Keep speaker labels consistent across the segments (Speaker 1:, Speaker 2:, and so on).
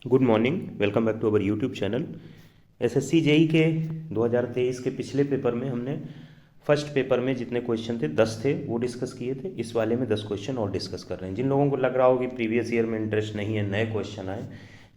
Speaker 1: Good morning, welcome back to our YouTube channel. SSC JE के 2023 के पिछले paper में हमने फर्स्ट पेपर में जितने क्वेश्चन थे 10 थे वो डिस्कस किए थे। इस वाले में 10 क्वेश्चन और डिस्कस कर रहे हैं। जिन लोगों को लग रहा हो कि प्रीवियस ईयर में इंटरेस्ट नहीं है, नए क्वेश्चन आए,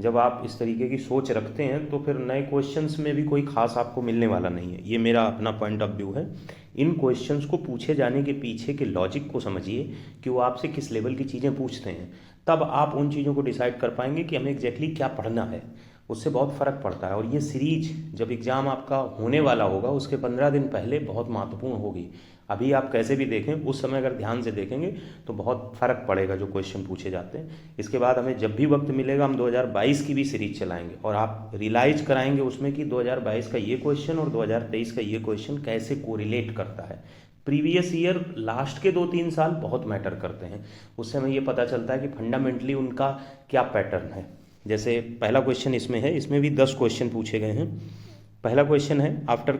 Speaker 1: जब आप इस तरीके की सोच रखते हैं तो फिर नए क्वेश्चंस में भी कोई खास आपको मिलने वाला नहीं है। ये मेरा अपना पॉइंट ऑफ व्यू है। इन क्वेश्चंस को पूछे जाने के पीछे के लॉजिक को समझिए कि वो आपसे किस लेवल की चीज़ें पूछते हैं, तब आप उन चीज़ों को डिसाइड कर पाएंगे कि हमें एग्जैक्टली क्या पढ़ना है। उससे बहुत फ़र्क पड़ता है। और ये सीरीज जब एग्ज़ाम आपका होने वाला होगा उसके 15 दिन पहले बहुत महत्वपूर्ण होगी। अभी आप कैसे भी देखें, उस समय अगर ध्यान से देखेंगे तो बहुत फ़र्क पड़ेगा जो क्वेश्चन पूछे जाते हैं। इसके बाद हमें जब भी वक्त मिलेगा हम 2022 की भी सीरीज चलाएंगे और आप रियलाइज कराएंगे उसमें कि 2022 का ये क्वेश्चन और 2023 का ये क्वेश्चन कैसे कोरिलेट करता है। प्रीवियस ईयर लास्ट के 2-3 साल बहुत मैटर करते हैं। उससे हमें ये पता चलता है कि फंडामेंटली उनका क्या पैटर्न है। जैसे पहला क्वेश्चन इसमें है, इसमें भी 10 क्वेश्चन पूछे गए हैं। पहला क्वेश्चन है, आफ्टर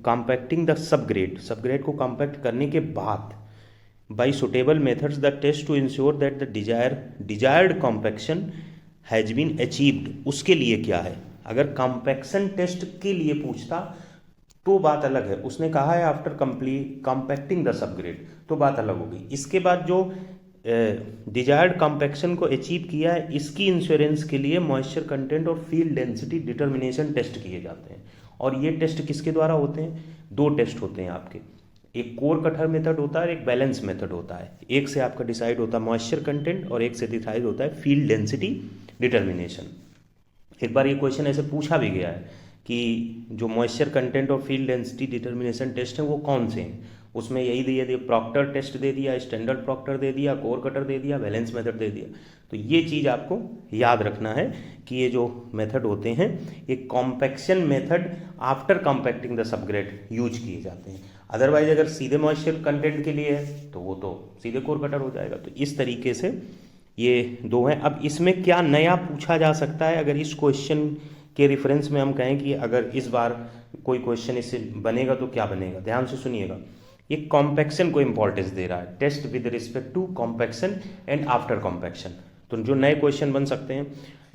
Speaker 1: कॉम्पैक्टिंग द सबग्रेड को कॉम्पैक्ट करने के बाद by suitable methods the test to ensure that the desired compaction has been achieved, उसके लिए क्या है। अगर कॉम्पैक्शन टेस्ट के लिए पूछता तो बात अलग है। उसने कहा है आफ्टर कॉम्पैक्टिंग द सबग्रेड, तो बात अलग होगी। इसके बाद जो डिजायर्ड कॉम्पैक्शन को अचीव किया है, इसकी इंश्योरेंस के लिए मॉइस्चर कंटेंट और फील्ड डेंसिटी डिटर्मिनेशन टेस्ट किए जाते हैं। और ये टेस्ट किसके द्वारा होते हैं? 2 टेस्ट होते हैं आपके, एक कोर कटर मेथड होता है और एक बैलेंस मेथड होता है। एक से आपका डिसाइड होता है मॉइस्चर कंटेंट और एक से डिसाइड होता है फील्ड डेंसिटी डिटर्मिनेशन। एक बार ये क्वेश्चन ऐसे पूछा भी गया है कि जो मॉइस्चर कंटेंट और फील्ड डेंसिटी डिटर्मिनेशन टेस्ट है वो कौन से हैं। उसमें यही दिए प्रॉक्टर टेस्ट दे दिया, स्टैंडर्ड प्रॉक्टर दे दिया, कोर कटर दे दिया, बैलेंस मेथड दे दिया। तो ये चीज़ आपको याद रखना है कि ये जो मेथड होते हैं ये compaction method after compacting the subgrade use किए जाते हैं। अदरवाइज अगर सीधे मॉइस्चर कंटेंट के लिए है तो वो तो सीधे कोर कटर हो जाएगा। तो इस तरीके से ये 2 हैं। अब इसमें क्या नया पूछा जा सकता है अगर इस क्वेश्चन के रेफरेंस में हम कहें कि अगर इस बार कोई क्वेश्चन इससे बनेगा तो क्या बनेगा, ध्यान से सुनिएगा। ये कॉम्पैक्शन को इंपॉर्टेंस दे रहा है, test with respect to compaction and after compaction. तो जो नए क्वेश्चन बन सकते हैं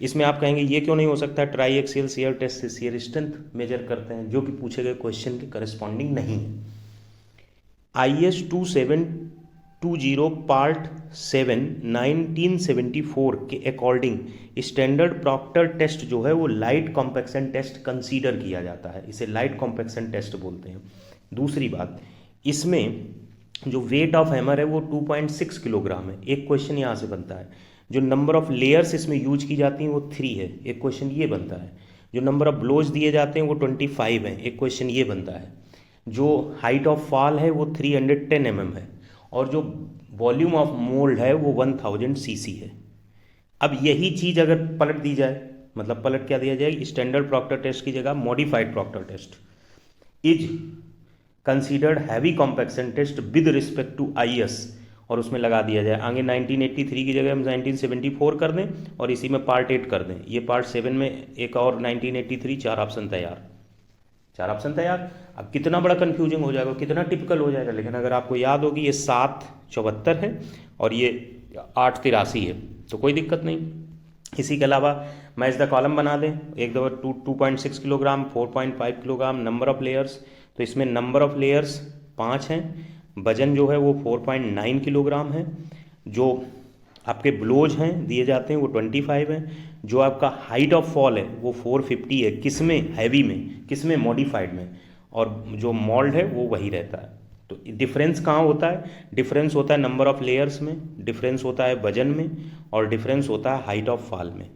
Speaker 1: इसमें आप कहेंगे ये क्यों नहीं हो सकता, ट्राई एक्सियल शियर टेस्ट से शियर स्ट्रेंथ मेजर करते हैं, जो कि पूछे गए क्वेश्चन के करस्पॉन्डिंग नहीं है। IS 2720 पार्ट 7 1974 के अकॉर्डिंग स्टैंडर्ड प्रॉक्टर टेस्ट जो है वो लाइट कॉम्पैक्शन टेस्ट कंसीडर किया जाता है। इसे लाइट कॉम्पैक्शन टेस्ट बोलते हैं। दूसरी बात, इसमें जो वेट ऑफ हैमर है वो 2.6 किलोग्राम है। एक क्वेश्चन यहाँ से बनता है। जो नंबर ऑफ लेयर्स इसमें यूज की जाती हैं वो 3 है। एक क्वेश्चन ये बनता है। जो नंबर ऑफ ब्लोज दिए जाते हैं वो 25 है। एक क्वेश्चन ये बनता है। जो हाइट ऑफ फॉल है वो 310 mm है और जो वॉल्यूम ऑफ मोल्ड है वो 1000 cc है। अब यही चीज़ अगर पलट दी जाए, मतलब पलट क्या दिया जाए, स्टैंडर्ड प्रॉक्टर टेस्ट की जगह modified Proctor test is considered heavy compaction test with respect to IS, और उसमें लगा दिया जाए आगे 1983 की जगह हम 1974 कर दें और इसी में पार्ट 8 कर दें। ये पार्ट 7 में एक और 1983, 4 ऑप्शन तैयार, 4 ऑप्शन तैयार। अब कितना बड़ा कंफ्यूजिंग हो जाएगा, कितना टिपिकल हो जाएगा। लेकिन अगर आपको याद होगी ये 774 है और ये 883 है तो कोई दिक्कत नहीं। इसी के अलावा मैच द कॉलम बना दें, एक दफ़ा 2.6 kilogram, 4.5 kilogram, number of layers, तो इसमें नंबर ऑफ लेयर्स 5 हैं, वजन जो है वो 4.9 किलोग्राम है, जो आपके ब्लोज हैं दिए जाते हैं वो 25 हैं, जो आपका हाइट ऑफ फॉल है वो 450 है, किस में, हैवी में, किस में, मॉडिफाइड में, और जो मोल्ड है वो वही रहता है। तो डिफरेंस कहाँ होता है? डिफरेंस होता है नंबर ऑफ लेयर्स में, डिफरेंस होता है वजन में, और डिफरेंस होता है हाइट ऑफ फॉल में।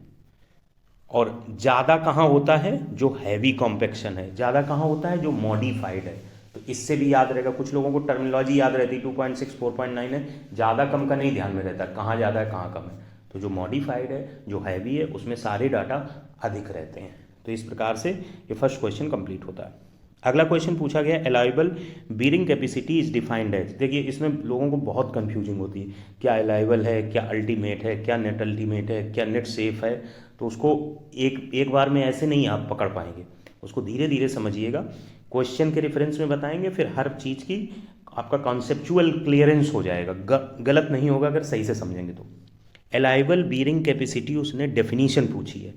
Speaker 1: और ज़्यादा कहाँ होता है? जो हैवी कॉम्पैक्शन है। ज़्यादा कहाँ होता है? जो मॉडिफाइड है। तो इससे भी याद रहेगा, कुछ लोगों को टर्मिनोलॉजी याद रहती है, 2.6 4.9 है, ज़्यादा कम का नहीं ध्यान में रहता, कहाँ ज़्यादा है कहाँ कम है। तो जो मॉडिफाइड है, जो हैवी है, उसमें सारे डाटा अधिक रहते हैं। तो इस प्रकार से ये फर्स्ट क्वेश्चन कंप्लीट होता है। अगला क्वेश्चन पूछा गया, allowable bearing capacity is defined as. देखिए इसमें लोगों को बहुत कंफ्यूजिंग होती है, क्या अलाइबल है, क्या अल्टीमेट है, क्या नेट अल्टीमेट है, क्या नेट सेफ है। तो उसको एक बार में ऐसे नहीं आप पकड़ पाएंगे, उसको धीरे धीरे समझिएगा। क्वेश्चन के रेफरेंस में बताएंगे, फिर हर चीज़ की आपका कॉन्सेप्चुअल क्लियरेंस हो जाएगा, गलत नहीं होगा अगर सही से समझेंगे तो। एलाइबल बीयरिंग कैपेसिटी उसने डेफिनीशन पूछी है।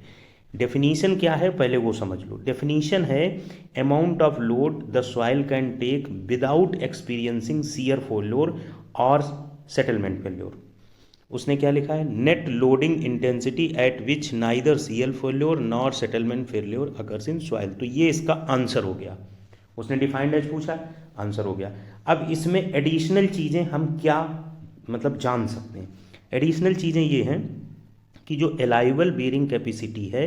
Speaker 1: डेफिनीशन क्या है पहले वो समझ लो। डेफिनीशन है amount of load the soil can take without experiencing shear failure और सेटलमेंट फेल्योर। उसने क्या लिखा है, net loading intensity at which neither shear failure nor settlement failure occurs in soil. तो ये इसका आंसर हो गया। उसने डिफाइंड एज पूछा, आंसर हो गया। अब इसमें एडिशनल चीज़ें हम क्या मतलब जान सकते हैं। एडिशनल चीज़ें ये हैं कि जो एलाइबल बीयरिंग कैपेसिटी है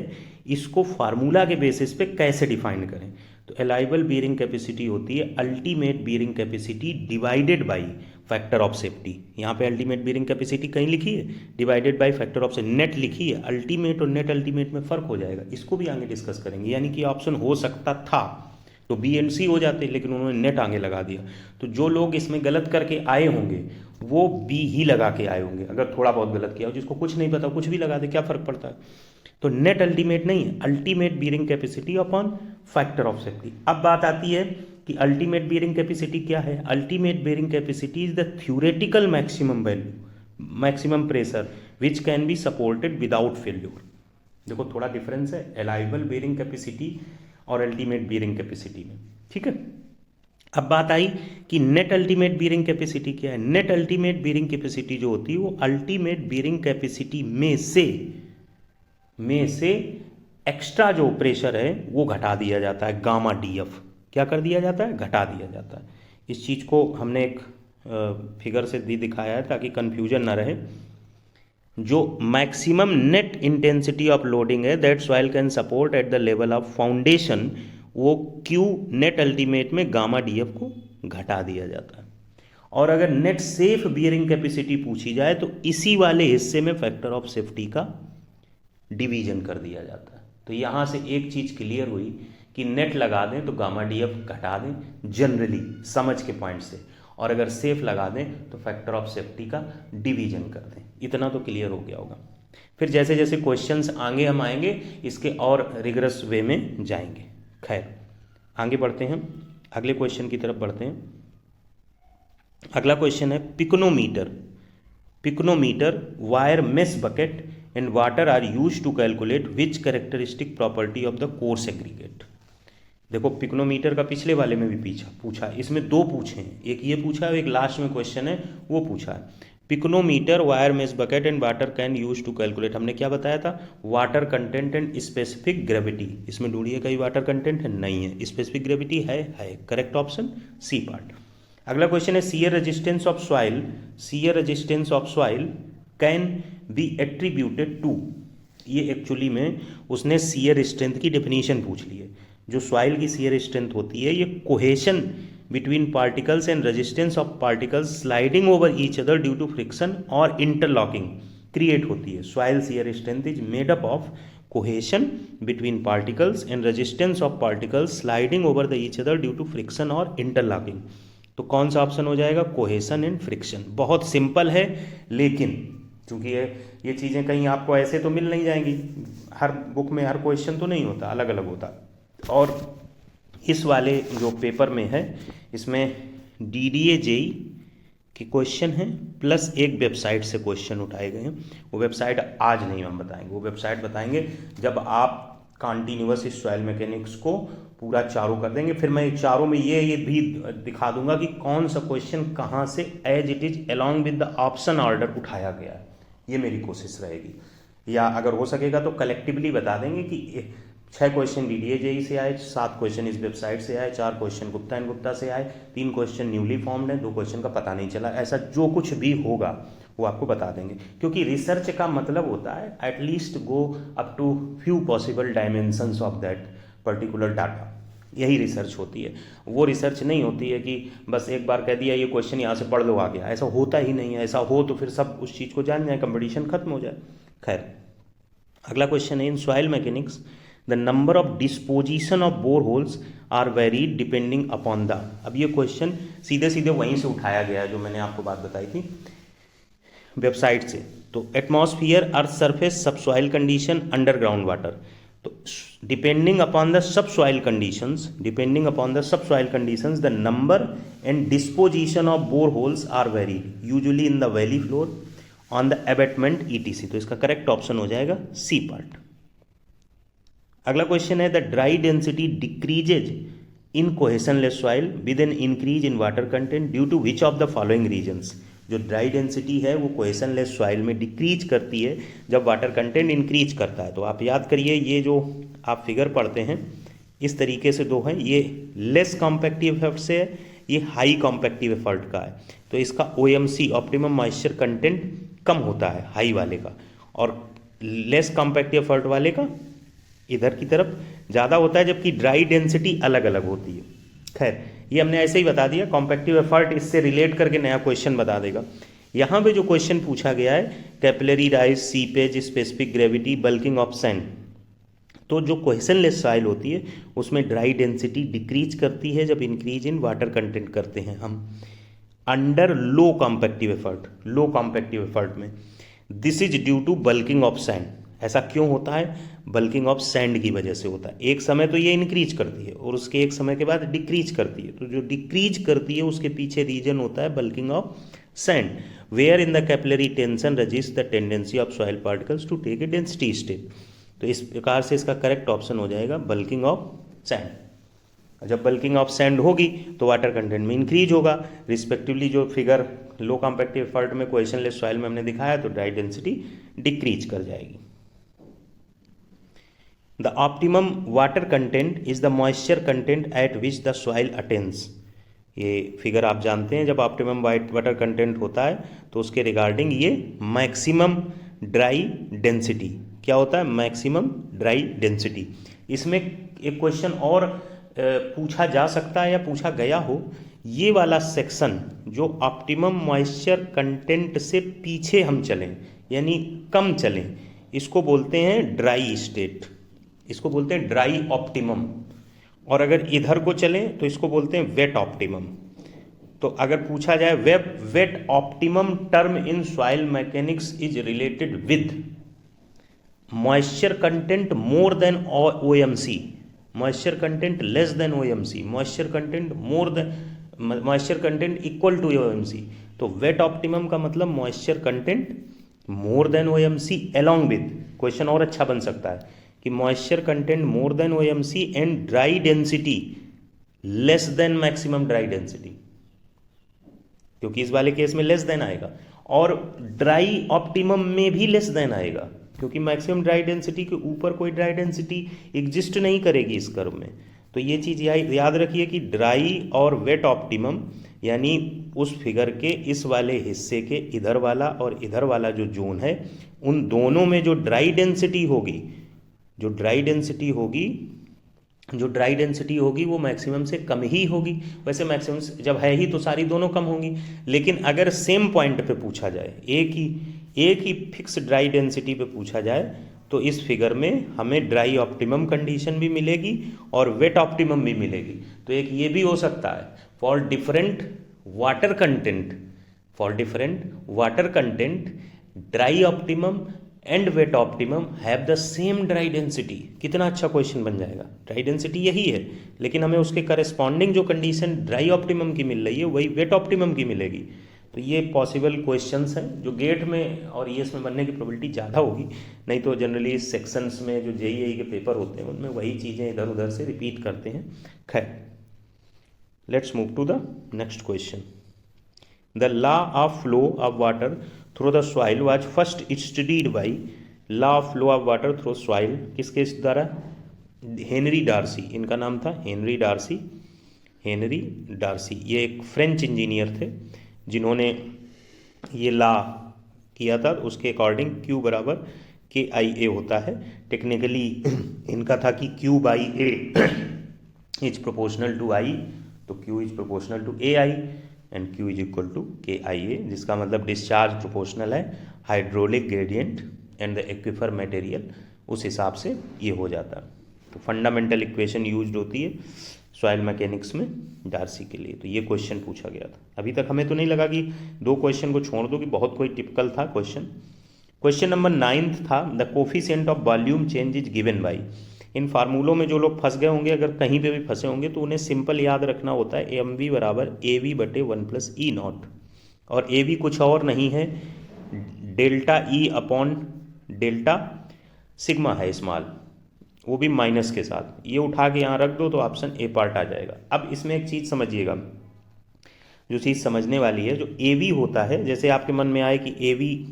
Speaker 1: इसको फार्मूला के बेसिस पे कैसे डिफाइन करें। तो एलाइबल बीयरिंग कैपेसिटी होती है ultimate bearing capacity divided by factor of safety. यहाँ पे अल्टीमेट बीयरिंग कैपेसिटी कहीं लिखी है, divided by factor of safety net लिखी है। अल्टीमेट और नेट अल्टीमेट में फ़र्क हो जाएगा, इसको भी आगे डिस्कस करेंगे। यानी कि ऑप्शन हो सकता था तो बी एंड सी हो जाते, लेकिन उन्होंने नेट आगे लगा दिया। तो जो लोग इसमें गलत करके आए होंगे वो बी ही लगा के आए होंगे। अगर थोड़ा बहुत गलत किया हो, जिसको कुछ नहीं पता कुछ भी लगा दे, क्या फ़र्क पड़ता है। तो नेट अल्टीमेट नहीं है, ultimate bearing capacity upon factor of safety. अब बात आती है कि अल्टीमेट बीयरिंग कैपेसिटी क्या है। Ultimate bearing capacity is the theoretical maximum value, maximum pressure which can be supported without failure. देखो थोड़ा डिफरेंस है एलाइबल बीयरिंग कैपेसिटी और अल्टीमेट बीयरिंग कैपेसिटी में, ठीक है। अब बात आई कि नेट अल्टीमेट बीयरिंग कैपेसिटी क्या है। नेट अल्टीमेट बीयरिंग कैपेसिटी जो होती है वो अल्टीमेट बीयरिंग कैपेसिटी में से एक्स्ट्रा जो प्रेशर है वो घटा दिया जाता है, गामा डी एफ। क्या कर दिया जाता है, घटा दिया जाता है। इस चीज़ को हमने एक फिगर से भी दिखाया है ताकि कन्फ्यूजन ना रहे। जो maximum net intensity of loading है that soil can support at the level of foundation, वो क्यू नेट अल्टीमेट में गामा डी एफ को घटा दिया जाता है। और अगर नेट सेफ बियरिंग कैपेसिटी पूछी जाए तो इसी वाले हिस्से में फैक्टर ऑफ सेफ्टी का डिवीजन कर दिया जाता है। तो यहाँ से एक चीज़ क्लियर हुई कि नेट लगा दें तो गामा डी एफ घटा दें जनरली समझ के पॉइंट से, और अगर सेफ लगा दें तो फैक्टर ऑफ सेफ्टी का डिवीजन कर दें। इतना तो क्लियर हो गया होगा। फिर जैसे जैसे क्वेश्चंस आगे हम आएंगे इसके और रिगरस वे में जाएंगे। खैर आगे बढ़ते हैं, अगले क्वेश्चन की तरफ बढ़ते हैं। अगला क्वेश्चन है pycnometer wire mesh bucket and water are use to calculate which characteristic property of the coarse aggregate. देखो पिकोनोमीटर का पिछले वाले में भी पूछा, इसमें दो पूछे हैं, एक ये पूछा है, एक लास्ट में क्वेश्चन है वो पूछा है। Pycnometer wire mesh bucket and water can use to calculate. हमने क्या बताया था, water content and specific gravity. इसमें ढूंढिए कहीं वाटर कंटेंट है, नहीं है। स्पेसिफिक ग्रेविटी है, करेक्ट ऑप्शन सी पार्ट। अगला क्वेश्चन है shear resistance of soil, shear resistance of soil can be attributed to. ये एक्चुअली में उसने शियर स्ट्रेंथ की डेफिनेशन पूछ ली है। जो सॉइल की शियर स्ट्रेंथ होती है ये cohesion between particles and resistance of particles sliding over each other due to friction और इंटरलॉकिंग क्रिएट होती है। Soil shear strength is made up of cohesion between particles and resistance of particles sliding over the each other due to friction और interlocking. तो कौन सा option हो जाएगा, cohesion and friction. बहुत सिंपल है, लेकिन क्योंकि ये चीज़ें कहीं आपको ऐसे तो मिल नहीं जाएंगी, हर बुक में हर क्वेश्चन तो नहीं होता, अलग अलग होता। और इस वाले जो पेपर में है इसमें DDA JEE के क्वेश्चन हैं प्लस एक वेबसाइट से क्वेश्चन उठाए गए हैं। वो वेबसाइट आज नहीं हम बताएंगे, वो वेबसाइट बताएंगे जब आप कॉन्टिन्यूअस इस सॉइल मैकेनिक्स को पूरा चारों कर देंगे। फिर मैं चारों में ये भी दिखा दूंगा कि कौन सा क्वेश्चन कहाँ से as it is along with the option order उठाया गया है। ये मेरी कोशिश रहेगी, या अगर हो सकेगा तो कलेक्टिवली बता देंगे कि 6 क्वेश्चन DDA JEE से आए, 7 क्वेश्चन इस वेबसाइट से आए, 4 क्वेश्चन गुप्ता एंड गुप्ता से आए, 3 क्वेश्चन न्यूली फॉर्म्ड है, 2 क्वेश्चन का पता नहीं चला। ऐसा जो कुछ भी होगा वो आपको बता देंगे, क्योंकि रिसर्च का मतलब होता है at least go up to few possible dimensions of that particular data. यही रिसर्च होती है। वो रिसर्च नहीं होती है कि बस एक बार कह दिया ये क्वेश्चन यहाँ से पढ़ लो आ गया, ऐसा होता ही नहीं है। ऐसा हो तो फिर सब उस चीज़ को जान जाए, कंपटीशन खत्म हो जाए। खैर अगला क्वेश्चन है in soil mechanics the number of disposition of bore holes are varied depending upon the. अब ये क्वेश्चन सीधे सीधे वहीं से उठाया गया है जो मैंने आपको बात बताई थी वेबसाइट से। तो atmosphere, earth surface, subsoil condition, underground water. तो depending upon the subsoil conditions, the number and disposition of bore holes are varied usually in the valley floor on the abutment etc. तो इसका correct option हो जाएगा C part. अगला question है the dry density decreases in cohesionless soil with an increase in water content due to which of the following reasons. जो dry density है वो कोहेशनलेस soil में डिक्रीज करती है जब वाटर कंटेंट इंक्रीज करता है। तो आप याद करिए, ये जो आप फिगर पढ़ते हैं इस तरीके से दो हैं, ये लेस कॉम्पैक्टिव एफर्ट से है, ये हाई कॉम्पैक्टिव एफर्ट का है। तो इसका OMC ऑप्टिमम मॉइस्चर कंटेंट कम होता है हाई वाले का, और लेस कॉम्पैक्टिव एफर्ट वाले का इधर की तरफ ज़्यादा होता है, जबकि ड्राई डेंसिटी अलग अलग होती है। खैर ये हमने ऐसे ही बता दिया, कॉम्पैक्टिव एफर्ट इससे रिलेट करके नया क्वेश्चन बता देगा। यहाँ पे जो क्वेश्चन पूछा गया है capillary rise, seepage, specific gravity, bulking of sand. तो जो कोहेशनलेस सॉइल होती है उसमें ड्राई डेंसिटी डिक्रीज करती है जब इंक्रीज इन वाटर कंटेंट करते हैं हम अंडर लो कॉम्पैक्टिव एफर्ट में। This is due to bulking of sand. ऐसा क्यों होता है? बल्किंग ऑफ सैंड की वजह से होता है। एक समय तो ये इंक्रीज करती है और उसके एक समय के बाद डिक्रीज करती है। तो जो डिक्रीज करती है उसके पीछे रीजन होता है bulking of sand, where in the capillary tension resist the tendency of soil particles to take a density step. तो इस प्रकार से इसका करेक्ट ऑप्शन हो जाएगा बल्किंग ऑफ सैंड। जब बल्किंग ऑफ सैंड होगी तो वाटर कंटेंट में इंक्रीज होगा रिस्पेक्टिवली। जो फिगर लो कॉम्पैक्टिव एफर्ट में कोहेशनलेस सॉइल में हमने दिखाया तो ड्राई डेंसिटी डिक्रीज कर जाएगी। The optimum water content is the moisture content eight which the soil attains. ये फिगर आप जानते हैं, जब ऑप्टिमम वाटर कंटेंट होता है तो उसके रिगार्डिंग ये मैक्सिमम ड्राई डेंसिटी क्या होता है, मैक्सिमम ड्राई डेंसिटी। इसमें एक क्वेश्चन और पूछा जा सकता है या पूछा गया हो, ये वाला सेक्शन जो ऑप्टिमम मॉइस्चर कंटेंट से पीछे हम चलें यानी कम चलें, इसको बोलते हैं ड्राई स्टेट, इसको बोलते हैं ड्राई ऑप्टिमम। और अगर इधर को चलें तो इसको बोलते हैं वेट ऑप्टिमम। तो अगर पूछा जाए wet optimum term in soil mechanics is related with moisture content more than OMC, moisture content less than OMC, moisture content more than, moisture content equal to OMC। तो वेट ऑप्टिमम का मतलब moisture content more than OMC along with, question और अच्छा बन सकता है कि moisture content more than OMC and dry density less than maximum dry density, क्योंकि इस वाले केस में लेस देन आएगा, और ड्राई ऑप्टिमम में भी लेस देन आएगा क्योंकि मैक्सिमम ड्राई डेंसिटी के ऊपर कोई ड्राई डेंसिटी एग्जिस्ट नहीं करेगी इस कर्व में। तो ये चीज़ याद रखिए कि ड्राई और वेट ऑप्टिमम यानी उस फिगर के इस वाले हिस्से के इधर वाला और इधर वाला जो जोन है, उन दोनों में जो ड्राई डेंसिटी होगी, जो ड्राई डेंसिटी होगी वो मैक्सिमम से कम ही होगी। वैसे मैक्सिमम जब है ही तो सारी दोनों कम होंगी, लेकिन अगर सेम पॉइंट पे पूछा जाए, एक ही फिक्स ड्राई डेंसिटी पे पूछा जाए, तो इस फिगर में हमें ड्राई ऑप्टिमम कंडीशन भी मिलेगी और वेट ऑप्टिमम भी मिलेगी। तो एक ये भी हो सकता है for different water content dry optimum and wet optimum have the same dry density. कितना अच्छा क्वेश्चन बन जाएगा। ड्राई डेंसिटी यही है, लेकिन हमें उसके करस्पॉन्डिंग जो कंडीशन ड्राई ऑप्टिमम की मिल रही है वही वेट ऑप्टिमम की मिलेगी। तो ये पॉसिबल क्वेश्चंस हैं जो गेट में और ES में बनने की प्रोबेबिलिटी ज़्यादा होगी, नहीं तो जनरली इस सेक्शंस में जो JEE के पेपर होते हैं उनमें वही चीज़ें इधर उधर से रिपीट करते हैं। खैर, let's move to the next question. The law of flow of water through the soil was first studied by, law of flow of water through soil किसके द्वारा? हेनरी डार्सी, इनका नाम था हेनरी डार्सी। ये एक फ्रेंच इंजीनियर थे जिन्होंने ये लॉ किया था। उसके अकॉर्डिंग Q बराबर KIA होता है। टेक्निकली इनका था कि Q/A is proportional to I, तो Q is proportional to AI and Q is equal to KIA, जिसका मतलब डिस्चार्ज प्रोपोर्शनल है hydraulic gradient and the aquifer material, उस हिसाब से ये हो जाता है। तो फंडामेंटल इक्वेशन यूज्ड होती है सॉइल मैकेनिक्स में डार्सी के लिए। तो ये क्वेश्चन पूछा गया था। अभी तक हमें तो नहीं लगा कि 2 क्वेश्चन को छोड़ दो कि बहुत कोई टिपिकल था क्वेश्चन। क्वेश्चन नंबर 9 था the coefficient of volume change is given by. इन फार्मूलों में जो लोग फंस गए होंगे, अगर कहीं पे भी फंसे होंगे, तो उन्हें सिंपल याद रखना होता है mv बराबर AV/1 + E0, और AV कुछ और नहीं है delta E upon delta sigma है स्मॉल, वो भी माइनस के साथ। ये उठा के यहाँ रख दो तो ऑप्शन ए पार्ट आ जाएगा। अब इसमें एक चीज़ समझिएगा, जो चीज़ समझने वाली है, जो ए वी होता है, जैसे आपके मन में आए कि A V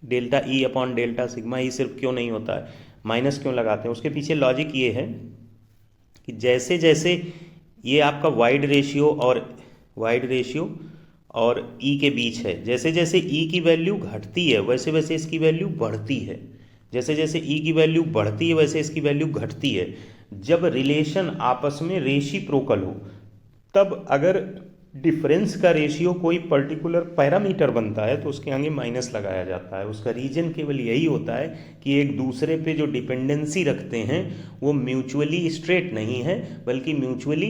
Speaker 1: delta E upon delta sigma ई सिर्फ क्यों नहीं होता है, माइनस क्यों लगाते हैं, उसके पीछे लॉजिक ये है कि जैसे जैसे ये आपका वाइड रेशियो और ई के बीच है, जैसे जैसे ई की वैल्यू घटती है वैसे वैसे इसकी वैल्यू बढ़ती है, जैसे जैसे ई की वैल्यू बढ़ती है वैसे इसकी वैल्यू घटती है। जब रिलेशन आपस में रेसिप्रोकल हो, तब अगर डिफरेंस का रेशियो कोई पर्टिकुलर पैरामीटर बनता है तो उसके आगे माइनस लगाया जाता है। उसका रीजन केवल यही होता है कि एक दूसरे पे जो डिपेंडेंसी रखते हैं वो म्यूचुअली स्ट्रेट नहीं है बल्कि म्यूचुअली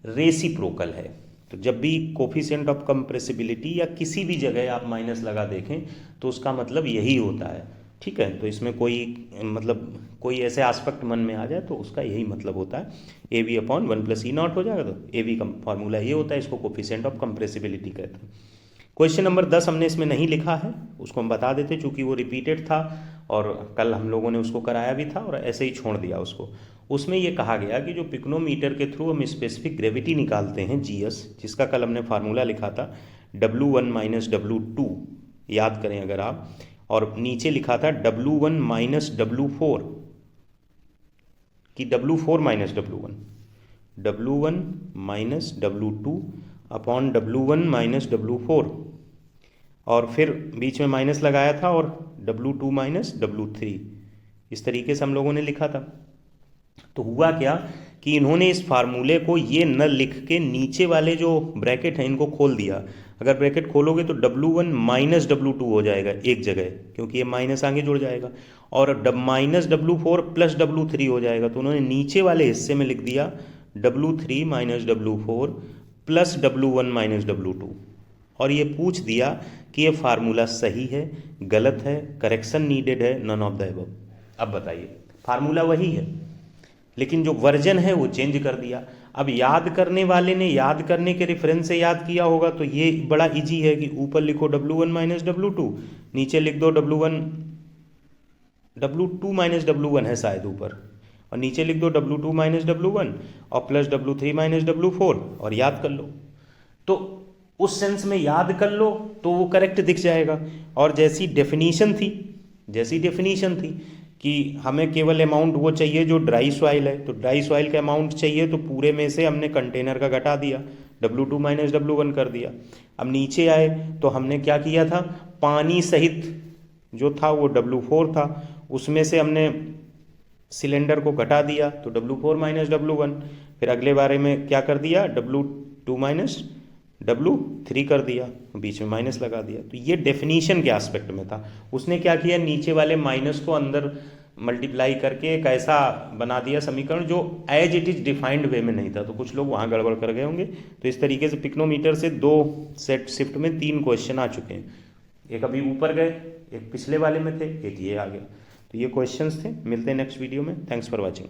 Speaker 1: रेसिप्रोकल है। तो जब भी कोफिशिएंट ऑफ कंप्रेसिबिलिटी या किसी भी जगह आप माइनस लगा देखें तो उसका मतलब यही होता है। ठीक है, तो इसमें कोई ऐसे एस्पेक्ट मन में आ जाए तो उसका यही मतलब होता है। A V upon 1 plus E not हो जाएगा, तो ए वी का फॉर्मूला ये होता है, इसको कोफिशिएंट ऑफ कंप्रेसिबिलिटी कहते हैं। क्वेश्चन नंबर 10 हमने इसमें नहीं लिखा है, उसको हम बता देते चूंकि वो रिपीटेड था और कल हम लोगों ने उसको कराया भी था और ऐसे ही छोड़ दिया उसको। उसमें ये कहा गया कि जो पिक्नोमीटर के थ्रू हम स्पेसिफिक ग्रेविटी निकालते हैं जीएस, जिसका कल हमने फार्मूला लिखा था W1 माइनस W2, याद करें अगर आप, और नीचे लिखा था W1 माइनस W4 कि W4 minus W1 minus W2 upon W1 minus W4, और फिर बीच में माइनस लगाया था और W2 माइनस W3, इस तरीके से हम लोगों ने लिखा था। तो हुआ क्या कि इन्होंने इस फार्मूले को ये न लिख के नीचे वाले जो ब्रैकेट हैं इनको खोल दिया। अगर ब्रैकेट खोलोगे तो W1 माइनस W2 हो जाएगा एक जगह, क्योंकि ये माइनस आगे जुड़ जाएगा, और माइनस W4 प्लस W3 हो जाएगा। तो उन्होंने नीचे वाले हिस्से में लिख दिया W3 minus W4 plus W1 minus W2, और ये पूछ दिया कि ये फार्मूला सही है, गलत है, करेक्शन नीडेड है, नन ऑफ द अबव। अब बताइए, फार्मूला वही है लेकिन जो वर्जन है वो चेंज कर दिया। अब याद करने वाले ने याद करने के रेफरेंस से याद किया होगा, तो ये बड़ा इजी है कि ऊपर लिखो W1 माइनस W2, नीचे लिख दो W2 माइनस W1 है शायद ऊपर, और नीचे लिख दो W2 माइनस W1 और प्लस W3 माइनस W4 और याद कर लो। तो उस सेंस में याद कर लो तो वो करेक्ट दिख जाएगा। और जैसी डेफिनीशन थी कि हमें केवल अमाउंट वो चाहिए जो ड्राई सॉइल है, तो ड्राई सॉइल का अमाउंट चाहिए, तो पूरे में से हमने कंटेनर का घटा दिया, W2 माइनस W1 कर दिया। अब नीचे आए तो हमने क्या किया था, पानी सहित जो था वो W4 था, उसमें से हमने सिलेंडर को घटा दिया तो W4 माइनस W1। फिर अगले बारे में क्या कर दिया, W2 माइनस W3 कर दिया, बीच में माइनस लगा दिया। तो ये डेफिनीशन के एस्पेक्ट में था। उसने क्या किया, नीचे वाले माइनस को अंदर मल्टीप्लाई करके एक ऐसा बना दिया समीकरण जो एज इट इज डिफाइंड वे में नहीं था, तो कुछ लोग वहाँ गड़बड़ कर गए होंगे। तो इस तरीके से पिक्नोमीटर से 2 सेट शिफ्ट में 3 क्वेश्चन आ चुके हैं, एक अभी ऊपर गए, एक पिछले वाले में थे, एक ये आ गया। तो ये क्वेश्चंस थे। मिलते हैं नेक्स्ट वीडियो में। Thanks for watching.